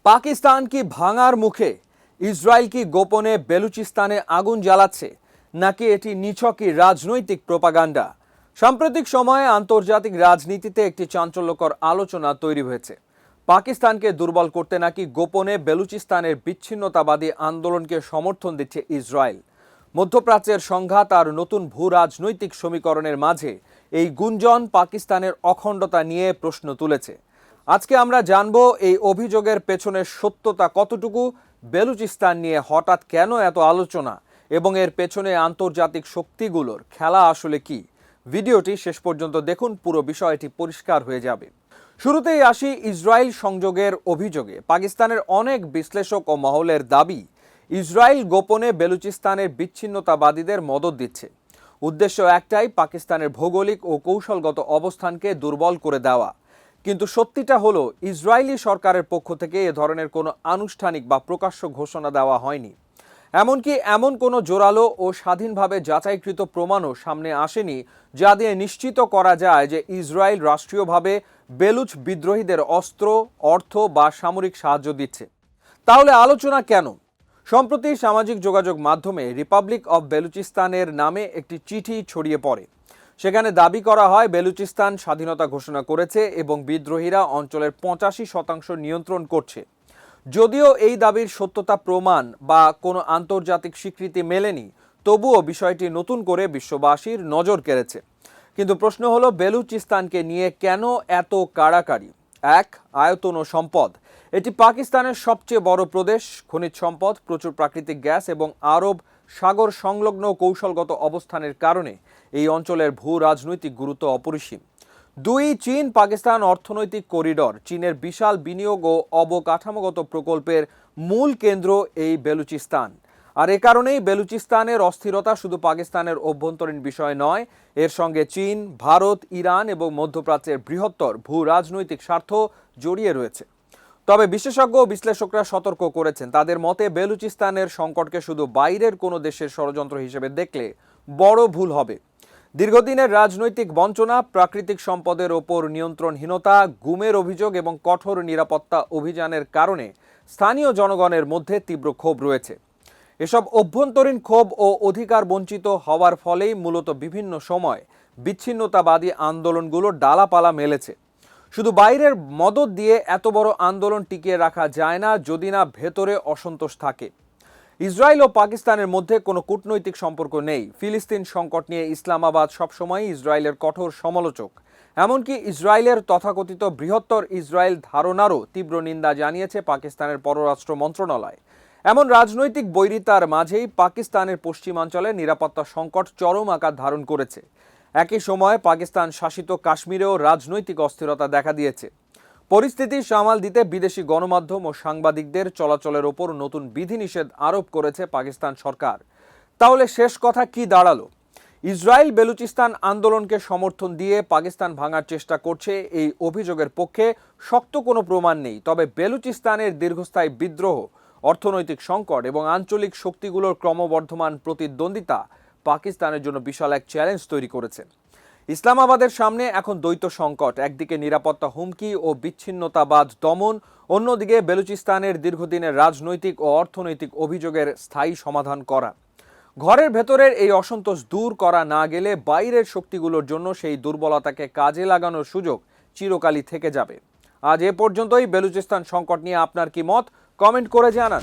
পাকিস্তান কি ভাঙার মুখে? ইসরায়েল কি গোপনে বেলুচিস্তানে আগুন জ্বালাচ্ছে, নাকি এটি নিছকই রাজনৈতিক প্রোপাগান্ডা? সাম্প্রতিক সময়ে আন্তর্জাতিক রাজনীতিতে একটি চাঞ্চল্যকর আলোচনা তৈরি হয়েছে। পাকিস্তানকে দুর্বল করতে নাকি গোপনে বেলুচিস্তানের বিচ্ছিন্নতাবাদী আন্দোলনকে সমর্থন দিচ্ছে ইসরায়েল। মধ্যপ্রাচ্যের সংঘাত আর নতুন ভূ রাজনৈতিক সমীকরণের মাঝে এই গুঞ্জন পাকিস্তানের অখণ্ডতা নিয়ে প্রশ্ন তুলেছে। আজকে আমরা জানবো এই অভিযোগের পেছনের সত্যতা কতটুকু, বেলুচিস্তান নিয়ে হঠাৎ কেন এত আলোচনা এবং এর পেছনে আন্তর্জাতিক শক্তিগুলোর খেলা আসলে কি। ভিডিওটি শেষ পর্যন্ত দেখুন, পুরো বিষয়টি পরিষ্কার হয়ে যাবে। শুরুতেই আসি ইসরায়েল সংযোগের অভিযোগে। পাকিস্তানের অনেক বিশ্লেষক ও মহলের দাবি, ইসরায়েল গোপনে বেলুচিস্তানের বিচ্ছিন্নতাবাদীদের মদদ দিচ্ছে। উদ্দেশ্য একটাই, পাকিস্তানের ভৌগোলিক ও কৌশলগত অবস্থানকে দুর্বল করে দেওয়া। কিন্তু সত্যিটা হলো, ইসরায়েলি সরকারের পক্ষ থেকে এ ধরনের কোনো আনুষ্ঠানিক বা প্রকাশ্য ঘোষণা দেওয়া হয়নি। এমনকি এমন কোনো জোরালো ও স্বাধীনভাবে যাচাইকৃত প্রমাণও সামনে আসেনি যা দিয়ে নিশ্চিত করা যায় যে ইসরায়েল রাষ্ট্রীয়ভাবে বেলুচ বিদ্রোহীদের অস্ত্র, অর্থ বা সামরিক সাহায্য দিচ্ছে। তাহলে আলোচনা কেন? সম্প্রতি সামাজিক যোগাযোগ মাধ্যমে রিপাবলিক অব বেলুচিস্তানের নামে একটি চিঠি ছড়িয়ে পড়ে। সেখানে দাবি করা হয় বেলুচিস্তান স্বাধীনতা ঘোষণা করেছে এবং বিদ্রোহীরা অঞ্চলের 85% নিয়ন্ত্রণ করছে। যদিও এই দাবির সত্যতা প্রমাণ বা কোনো আন্তর্জাতিক স্বীকৃতি মেলেনি, তবুও বিষয়টি নতুন করে বিশ্ববাসীর নজর কেড়েছে। কিন্তু প্রশ্ন হলো, বেলুচিস্তানকে নিয়ে কেন এত কাড়াকাড়ি? এক, আয়তন ও সম্পদ। এটি পাকিস্তানের সবচেয়ে বড় প্রদেশ। খনিজ সম্পদ, প্রচুর প্রাকৃতিক গ্যাস এবং আরব সাগর সংলগ্ন কৌশলগত অবস্থানের কারণে এই অঞ্চলের ভূ রাজনৈতিক গুরুত্ব অপরিসীম। দুই, চীন পাকিস্তান অর্থনৈতিক করিডর। চীনের বিশাল বিনিয়োগ ও অবকাঠামোগত প্রকল্পের মূল কেন্দ্র এই বেলুচিস্তান। আর এ কারণেই বেলুচিস্তানের অস্থিরতা শুধু পাকিস্তানের অভ্যন্তরীণ বিষয় নয়, এর সঙ্গে চীন, ভারত, ইরান এবং মধ্যপ্রাচ্যের বৃহত্তর ভূ রাজনৈতিক স্বার্থ জড়িয়ে রয়েছে। তবে বিশেষজ্ঞ ও বিশ্লেষকরা সতর্ক করেছেন, তাদের মতে বেলুচিস্তানের সংকটকে শুধু বাইরের কোনো দেশের ষড়যন্ত্র হিসেবে দেখলে বড় ভুল হবে। দীর্ঘদিনের রাজনৈতিক বঞ্চনা, প্রাকৃতিক সম্পদের ওপর নিয়ন্ত্রণহীনতা, গুমের অভিযোগ এবং কঠোর নিরাপত্তা অভিযানের কারণে স্থানীয় জনগণের মধ্যে তীব্র ক্ষোভ রয়েছে। এসব অভ্যন্তরীণ ক্ষোভ ও অধিকার বঞ্চিত হওয়ার ফলেই মূলত বিভিন্ন সময় বিচ্ছিন্নতাবাদী আন্দোলনগুলো ডালাপালা মেলেছে। শুধু বাইরের মদদ দিয়ে এত বড় আন্দোলন টিকিয়ে রাখা যায় না যদি না ভেতরে অসন্তোষ থাকে। ইসরায়েল ও পাকিস্তানের মধ্যে কোনো কূটনৈতিক সম্পর্ক নেই। ফিলিস্তিন সংকট নিয়ে ইসলামাবাদ সবসময় ইসরায়েলের কঠোর সমালোচক। এমনকি ইসরায়েলের তথাকথিত বৃহত্তর ইসরায়েল ধারণারও তীব্র নিন্দা জানিয়েছে পাকিস্তানের পররাষ্ট্র মন্ত্রণালয়। এমন রাজনৈতিক বৈরিতার মাঝেই পাকিস্তানের পশ্চিমাঞ্চলে নিরাপত্তা সংকট চরম আকার ধারণ করেছে। একই সময়ে পাকিস্তান শাসিত কাশ্মীরেও রাজনৈতিক অস্থিরতা দেখা দিয়েছে। পরিস্থিতি সামাল দিতে বিদেশি গণমাধ্যম ও সাংবাদিকদের চলাচলের ওপর নতুন বিধিনিষেধ আরোপ করেছে পাকিস্তান সরকার। তাহলে শেষ কথা কি দাঁড়ালো? ইসরায়েল বেলুচিস্তান আন্দোলনকে সমর্থন দিয়ে পাকিস্তান ভাঙার চেষ্টা করছে, এই অভিযোগের পক্ষে শক্ত কোনো প্রমাণ নেই। তবে বেলুচিস্তানের দীর্ঘস্থায়ী বিদ্রোহ, অর্থনৈতিক সংকট এবং আঞ্চলিক শক্তিগুলোর ক্রমবর্ধমান প্রতিদ্বন্দ্বিতা পাকিস্তানের জন্য বিশাল এক চ্যালেঞ্জ তৈরি করেছে। ইসলামাবাদের সামনে এখন দ্বৈত সংকট, একদিকে নিরাপত্তা হুমকি ও বিচ্ছিন্নতাবাদ দমন, অন্যদিকে বেলুচিস্তানের দীর্ঘদিনের রাজনৈতিক ও অর্থনৈতিক অভিযোগের স্থায়ী সমাধান করা। ঘরের ভেতরের এই অসন্তোষ দূর করা না গেলে বাইরের শক্তিগুলোর জন্য সেই দুর্বলতাকে কাজে লাগানোর সুযোগ চিরকালই থেকে যাবে। আজ এ পর্যন্তই। বেলুচিস্তান সংকট নিয়ে আপনার কি মত? কমেন্ট করে জানান।